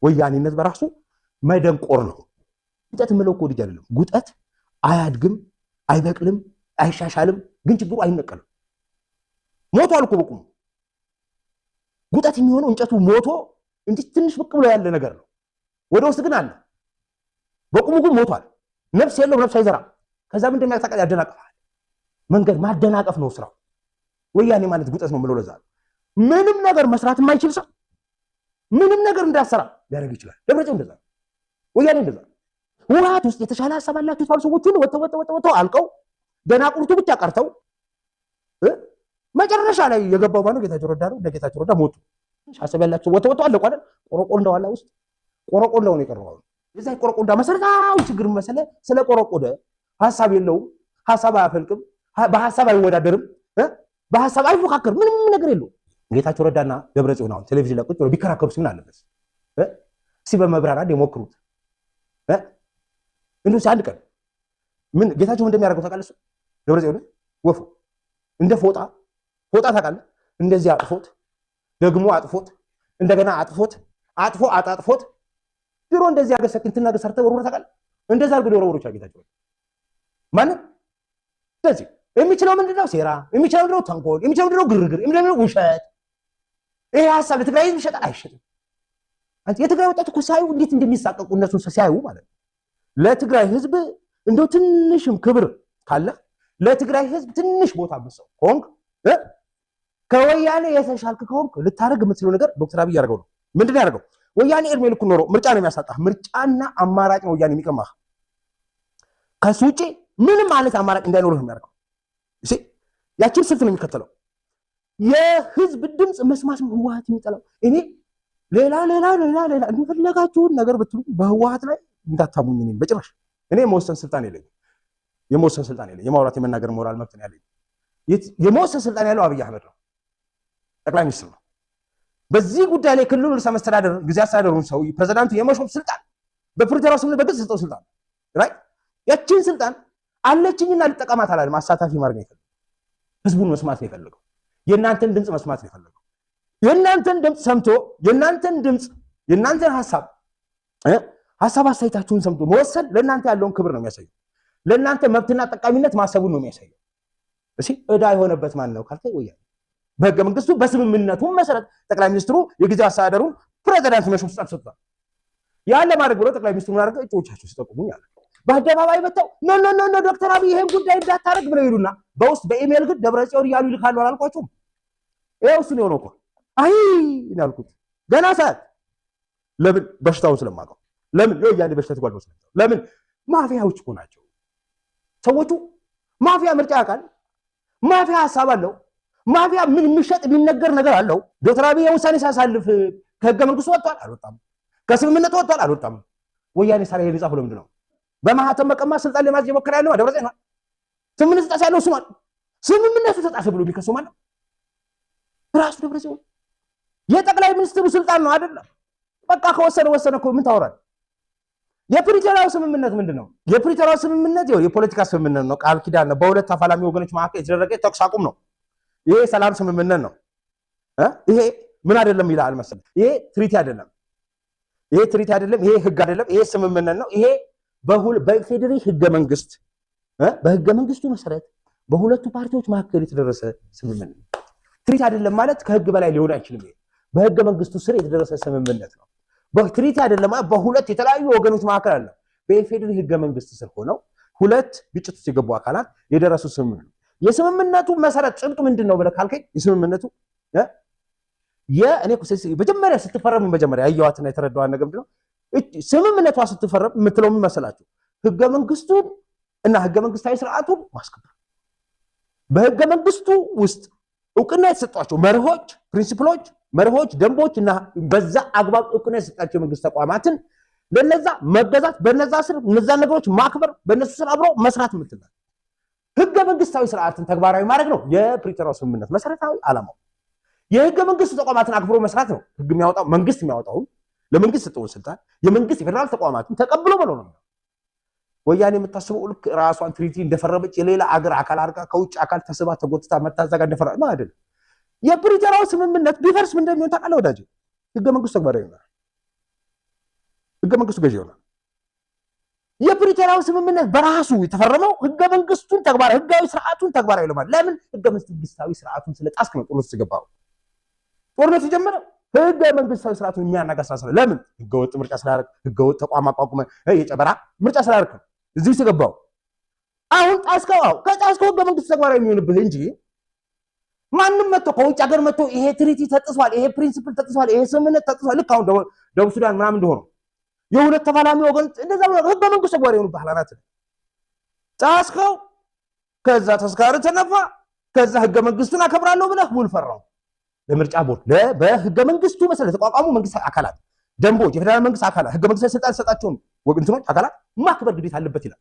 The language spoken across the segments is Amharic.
ወያኔነት በራሱ መደንቆር ነው። ጉጠት ምለው እኮ ልጅ አይደለም። ጉጠት አያድግም፣ አይበቅልም፣ አይሻሻልም፣ ግን ችግሩ አይነቀልም። ሞቷል እኮ በቁሙ። ጉጠት የሚሆነው እንጨቱ ሞቶ እንጂ ትንሽ ብቅ ብሎ ያለ ነገር ነው። ወደ ውስጥ ግን አለ። በቁሙ ግን ሞቷል። ነፍስ የለው፣ ነፍስ አይዘራም። ከዛ ምን እንደሚያታቀል ያደናቀፋል። መንገድ ማደናቀፍ ነው ስራው። ወያኔ ማለት ጉጠት ነው ምለው ለዛ ምንም ነገር መስራት የማይችል ሰው ምንም ነገር እንዳሰራ ሊያደርግ ይችላል። ደብረጽዮን እንደዛ፣ ወያኔ እንደዛ። ህወሓት ውስጥ የተሻለ ሀሳብ አላቸው የተባሉ ሰዎች ሁሉ ወጥተው አልቀው ደናቁርቱ ብቻ ቀርተው መጨረሻ ላይ የገባው ማነው? ጌታቸው ረዳ ነው። ጌታቸው ረዳ ሞቱ። ሀሳብ ያላቸው ወጥተው አለቁ አይደል? ቆረቆንዳው አላ ውስጥ ቆረቆንዳው ነው የቀረው። የዛ ቆረቆንዳ መሰረታዊ ችግር መሰለ ስለ ቆረቆደ ሀሳብ የለውም፣ ሀሳብ አያፈልቅም፣ በሀሳብ አይወዳደርም፣ በሀሳብ አይፎካከር፣ ምንም ነገር የለውም። ጌታቸው ረዳና ደብረጽዮን አሁን ቴሌቪዥን ላይ ቁጭ ብለው ቢከራከሩ ምን አለበት? እስኪ በመብራራት የሞክሩት። እንደው አንድ ቀን ምን ጌታቸው እንደሚያደርገው ታውቃለህ? ደብረጽዮን ወፉ እንደ ፎጣ ታውቃለህ? እንደዚህ አጥፎት ደግሞ አጥፎት እንደገና አጥፎት አጣጥፎት ድሮ እንደዚህ ያገሰክ እንትና ገሰርተ ወርወር ታውቃለህ? እንደዛ አድርጎ ወርወር ይችላል ጌታቸው። ማንም እንደዚህ የሚችለው ምንድነው? ሴራ የሚችለው ምንድነው? ተንኮል የሚችለው ምንድነው? ግርግር የሚችለው ውሸት። ይሄ ሐሳብ ለትግራይ ህዝብ ይሸጣል አይሸጥም? አንተ የትግራይ ወጣት እኮ ሳይው እንዴት እንደሚሳቀቁ እነሱን ሲያዩ ማለት ነው። ለትግራይ ህዝብ እንደው ትንሽም ክብር ካለ ለትግራይ ህዝብ ትንሽ ቦታ መስጠው ኮንክ ከወያኔ የተሻልክ ከሆንክ ልታረግ የምትችለው ነገር ዶክተር አብይ ያደርገው ነው። ምንድነው ያደርገው? ወያኔ እድሜ ልኩ ኖሮ ምርጫ ነው የሚያሳጣህ። ምርጫና አማራጭ ነው ወያኔ የሚቀማህ። ከሱ ውጪ ምንም ማለት አማራጭ እንዳይኖርህ የሚያደርገው እሺ፣ ያችን ስልት ነው የሚከተለው። የህዝብ ድምፅ መስማት ነው ህወሓት የሚጠላው። እኔ ሌላ እንደፈለጋችሁን ነገር ብትሉ በህወሓት ላይ እንዳታሙኝ። እኔ በጭራሽ እኔ የመወሰን ስልጣን የለኝም። የማውራት የመናገር ሞራል መብት ነው ያለኝ። የመወሰን ስልጣን ያለው አብይ አህመድ ነው፣ ጠቅላይ ሚኒስትር ነው። በዚህ ጉዳይ ላይ ክልሉ ርዕሰ መስተዳድር ጊዜ አስተዳደሩን ሰው ፕሬዝዳንቱ የመሾም ስልጣን በፕሪቶሪያው ስምምነት በግልጽ ሰጠው ስልጣን ራይ ያችን ስልጣን አለችኝና ልጠቀማት አላለም። አሳታፊ ማድረግ ነው የፈለገው። ህዝቡን መስማት ነው የፈለገው። የእናንተን ድምፅ መስማት ነው የፈለገው። የእናንተን ድምፅ ሰምቶ የእናንተን ሀሳብ አስተያየታችሁን ሰምቶ መወሰን ለእናንተ ያለውን ክብር ነው የሚያሳየው። ለእናንተ መብትና ጠቃሚነት ማሰቡን ነው የሚያሳየው። እሺ ዕዳ የሆነበት ማን ነው ካልከኝ ወያኔ። በህገ መንግስቱ በስምምነቱ መሰረት ጠቅላይ ሚኒስትሩ የጊዜው አስተዳደሩን ፕሬዝዳንት መሾም ስልጣን ሰጥቷል። ያን ለማድረግ ብሎ ጠቅላይ ሚኒስትሩ አድርገው እጩዎቻቸው ሲጠቁሙኝ አለ። በአደባባይ መጥተው ኖ ዶክተር አብይ ይሄን ጉዳይ እንዳታረግ ብለው ይሉና በውስጥ በኢሜል ግን ደብረጽዮን እያሉ ይልካሉ አላልኳችሁም? ይኸው እሱ ነው የሆነው እኮ። አይ እናልኩት ገና ሰዓት ለምን በሽታውን ስለማውቀው ለምን የወያኔ በሽታ ተጓልበው ስለማውቀው ለምን ማፊያዎች እኮ ናቸው ሰዎቹ። ማፊያ ምርጫ ያውቃል። ማፊያ ሀሳብ አለው። ማፊያ ምን የሚሸጥ የሚነገር ነገር አለው። ዶክተር አብይ የውሳኔ ሲያሳልፍ ከህገ መንግስቱ ወጥቷል አልወጣም? ከስምምነቱ ወጥቷል አልወጣም? ወያኔ ሳራ ይሄን ጻፈው ለምንድን ነው? በማህተም መቀማ ስልጣን ለማዝ የሞከረ ያለው ደብረጽዮን ነው። ስምምነት ተጣሰ ያለው እሱ ማለት ስምምነቱ ተጣሰ ብሎ ቢከሰው ማለት ራሱ ደብረጽዮን የጠቅላይ ሚኒስትሩ ስልጣን ነው አይደለም? በቃ ከወሰነ እኮ ምን ታወራለህ? የፕሪቶሪያው ስምምነት ምንድነው? የፕሪቶሪያው ስምምነት የፖለቲካ ስምምነት ነው፣ ቃል ኪዳን ነው። በሁለት ተፋላሚ ወገኖች መካከል የተደረገ ተኩስ አቁም ነው። ይሄ ሰላም ስምምነት ነው። ይሄ ምን አይደለም ይላል መሰለህ። ይሄ ትሪቲ አይደለም፣ ይሄ ህግ አይደለም፣ ይሄ ስምምነት ነው። ይሄ በፌዴሪ ህገ መንግስት በህገ መንግስቱ መሰረት በሁለቱ ፓርቲዎች መካከል የተደረሰ ስምምነት ነው። ትሪቲ አይደለም ማለት ከህግ በላይ ሊሆን አይችልም። ይሄ በህገ መንግስቱ ስር የተደረሰ ስምምነት ነው። በትሪቲ አይደለም ማለት በሁለት የተለያዩ ወገኖች መካከል አለ በፌዴሪ ህገ መንግስት ስር ሆነው ሁለት ግጭት ውስጥ የገቡ አካላት የደረሱ ስምምነት ነው። የስምምነቱ መሰረት ጭብጡ ምንድነው ብለህ ካልከኝ የስምምነቱ እኔ መጀመሪያ ስትፈረም ያየዋትና የተረዳዋት ነገር ምንድነው? ስምምነቷ ስትፈረም የምትለው ምን መሰላችሁ? ህገ መንግስቱን እና ህገ መንግስታዊ ስርዓቱን ማስከበር፣ በህገ መንግስቱ ውስጥ እውቅና የተሰጧቸው መርሆች፣ ፕሪንሲፕሎች፣ መርሆች፣ ደንቦች እና በዛ አግባብ እውቅና የተሰጣቸው መንግስት ተቋማትን ለነዛ መገዛት፣ በነዛ ስር እነዛ ነገሮች ማክበር፣ በእነሱ ስር አብሮ መስራት የምትላል ህገ መንግስታዊ ስርዓትን ተግባራዊ ማድረግ ነው የፕሪቶሪያው ስምምነት መሰረታዊ ዓላማው። የህገ መንግስት ተቋማትን አክብሮ መስራት ነው። ህግ የሚያወጣው መንግስት የሚያወጣው ለመንግስት ሰጠውን ስልጣን የመንግስት የፌደራል ተቋማትን ተቀብሎ መኖር ነው። ወያኔ የምታስበው ልክ ራሷን ትሪቲ እንደፈረመች የሌላ አገር አካል አድርጋ ከውጭ አካል ተስባ ተጎትታ መታዘጋ እንደፈራ ነው አይደል? የፕሪቶሪያው ስምምነት ቢፈርስ ምን እንደሚሆን ታውቃለህ ወዳጅ? ህገ መንግስቱ ተግባራዊ ይሆናል። ህገ መንግስቱ ገዢ ይሆናል። የፕሪቶሪያው ስምምነት በራሱ የተፈረመው ህገ መንግስቱን ተግባራዊ ህጋዊ ስርዓቱን ተግባራዊ ለማድረግ ለምን ህገ መንግስታዊ ስርዓቱን ስለጣስክ ነው ጦርነት ሲገባው ጦርነት ሲጀምር ህገ መንግስታዊ ስርዓቱን የሚያናጋ ስራ ለምን ህገወጥ ምርጫ ስላደረግ ህገወጥ ተቋም አቋቁመ የጨበራ ምርጫ ስላደረግ እዚህ ሲገባው አሁን ጣስከው ከጣስከው ህገ መንግስቱ ተግባራዊ የሚሆንብህ እንጂ ማንም መጥቶ ከውጭ ሀገር መጥቶ ይሄ ትሪቲ ተጥሷል፣ ይሄ ፕሪንሲፕል ተጥሷል፣ ይሄ ስምምነት ተጥሷል ልክ አሁን ደቡብ ሱዳን ምናምን እንደሆነ የሁለት ተፋላሚ ወገን እንደዛ ነው ህገ መንግስቱ ተግባራዊ የሆኑብህ አላናት ጣስከው ከዛ ተስካር ተነፋ ከዛ ህገ መንግስቱን አከብራለሁ ብለህ ውል ፈራው ለምርጫ ቦርድ በህገ መንግስቱ መሰረት ተቋቋሙ መንግስት አካላት ደንቦች የፌደራል መንግስት አካላት ህገ መንግስት ስልጣን ሰጣቸውን ወግንቶች አካላት ማክበር ግዴታ አለበት ይላል።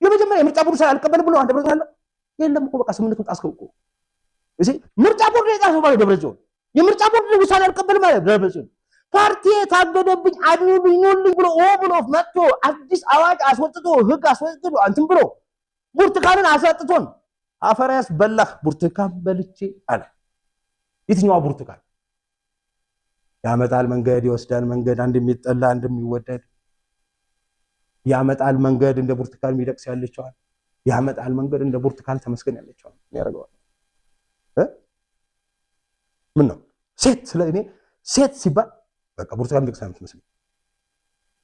የመጀመሪያ የምርጫ ቦርድ ሳይልቀበል ብሎ አንድ ብረት አለ የለም እኮ በቃ ስምምነቱን ጣስከው እኮ እሺ ምርጫ ቦርድ የጣሰው ማለት ደብረጽዮን የምርጫ ቦርድ ውሳኔ አልቀበል ማለት ደብረጽዮን ፓርቲ ታገደብኝ አድኑልኝ ኑልኝ ብሎ ኦብሎፍ መጥቶ አዲስ አዋጅ አስወጥቶ ህግ አስወጥቶ አንተም ብሎ ብርቱካንን አሳጥቶን አፈራስ በላህ ብርቱካን በልቼ አለ። የትኛው ብርቱካን ያመጣል መንገድ ይወስዳል መንገድ አንድ የሚጠላ አንድ የሚወደድ ያመጣል መንገድ እንደ ብርቱካን የሚደቅስ ያለችዋል ያመጣል መንገድ እንደ ብርቱካን ተመስገን ያለችዋል ያረጋዋል ምን ነው ሴት ስለኔ ሴት ሲባል በቃ ብርቱካን ደቅሳ የምትመስል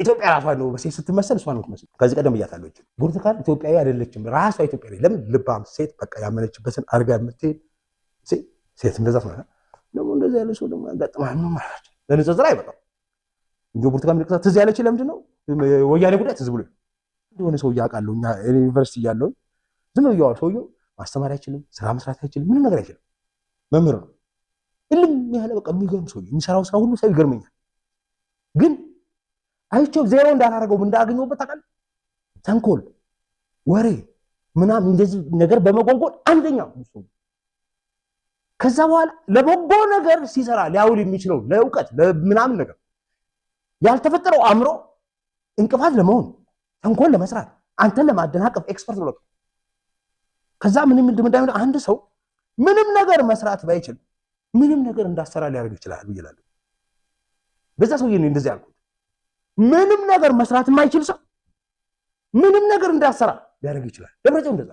ኢትዮጵያ ራሷ ነው በሴት ስትመስል እሷ ነው የምትመስል። ከዚህ ቀደም እያታለች ብርቱካን ኢትዮጵያዊ አይደለችም ራሷ ኢትዮጵያዊ ለምን ልባም ሴት በቃ ያመነችበትን አርጋ የምትሄድ ሴት እንደዛ ነው ደግሞ እንደዛ ያለ ሰው ደግሞ ያጋጥማል ነው ማለት ለንጽጽር አይበቃም እንጂ ብርቱካን ደቅሳ ትዝ ያለች ለምንድን ነው ወያኔ ጉዳይ ትዝ ብሎ እንደሆነ ሰው ያውቃለሁ እኛ ዩኒቨርሲቲ ያለው ዝም ብሎ ያው ሰውየው ማስተማር አይችልም ስራ መስራት አይችልም ምንም ነገር አይችልም መምህር ነው እልም ያለ በቃ የሚገርም ሰው የሚሰራው ስራ ሁሉ ሰው ይገርመኛል። ግን አይቼው ዜሮ እንዳላረገው እንዳገኘውበት አቃል ተንኮል ወሬ ምናምን እንደዚህ ነገር በመጎንጎን አንደኛው እሱ ከዛ በኋላ ለበጎ ነገር ሲሰራ ሊያውል የሚችለው ለእውቀት ለምናምን ነገር ያልተፈጠረው አምሮ እንቅፋት ለመሆን ተንኮል ለመስራት አንተን ለማደናቀፍ ኤክስፐርት ነው። ከዛ ምንም እንደምንዳም አንድ ሰው ምንም ነገር መስራት ባይችል ምንም ነገር እንዳሰራ ሊያደርግ ይችላል ይላል። በዛ ሰው ይሄን እንደዚህ አልኩት ምንም ነገር መስራት የማይችል ሰው ምንም ነገር እንዳሰራ ሊያደርግ ይችላል። ደብረጽዮን እንደዛ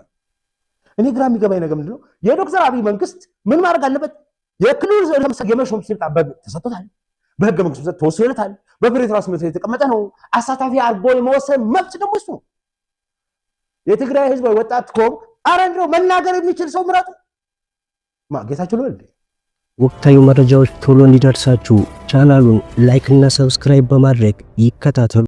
እኔ ግራ የሚገባኝ ነገር ምንድነው የዶክተር አብይ መንግስት ምን ማድረግ አለበት የክልል የመሾም ስልጣን ተሰጥቶታል በህገ መንግስቱ ተወስኖለታል በፕሪቶሪያ ስምምነት የተቀመጠ ነው አሳታፊ አርጎ የመወሰን መብት ደግሞ እሱ ነው። የትግራይ ህዝብ ወጣት ኮም አረንዶ መናገር የሚችል ሰው ምረጡ ማጌታችሁ ነው እንዴ። ወቅታዊ መረጃዎች ቶሎ እንዲደርሳችሁ ቻናሉን ላይክ እና ሰብስክራይብ በማድረግ ይከታተሉ።